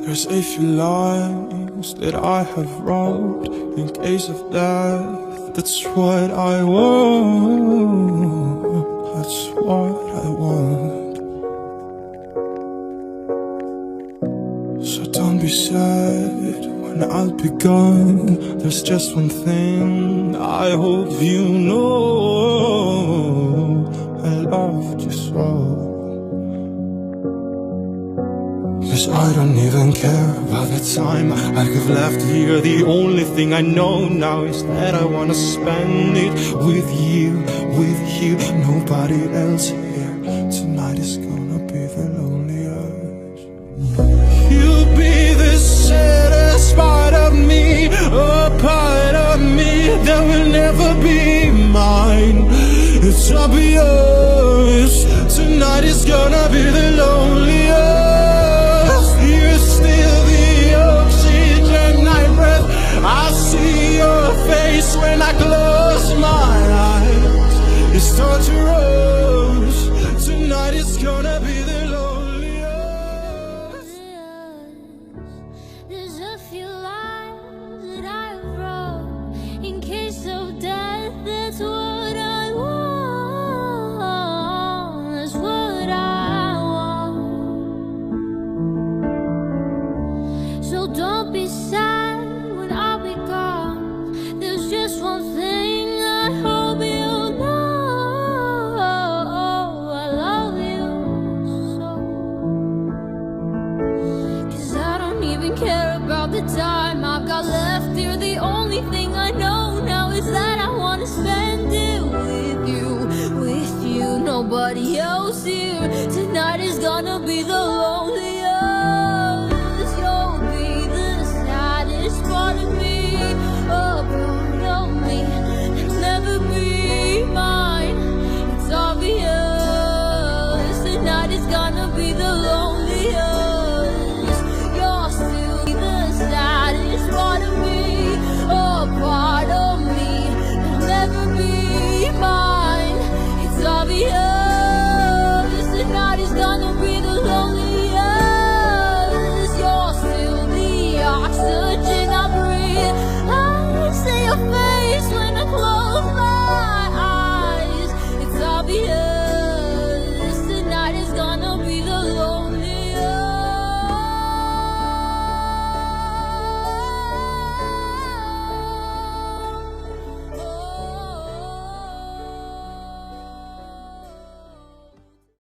There's a few lines that I have wrote in case of death. That's what I want. That's what I want. So don't be sad when I'll be gone. There's just one thing I hope you know. I loved you so. 'Cause I don't even care about the time I have left here. The only thing I know now is that I wanna spend it with you, nobody else here. Tonight is gonna be the loneliest. You'll be the saddest part of me, a part of me that will never be mine. It's obvious, tonight is gonna be the loneliest. I see your face when I close my eyes. It's torturous. Tonight is gonna be the loneliest. There's a few lines that I wrote in case of death. That's what I want. That's what I want. So don't be sad. Just one thing I hope you know, I love you so. 'Cause I don't even care about the time I've got left here. The only thing I know now is that I wanna spend it with you, nobody else here. Tonight is gonna be the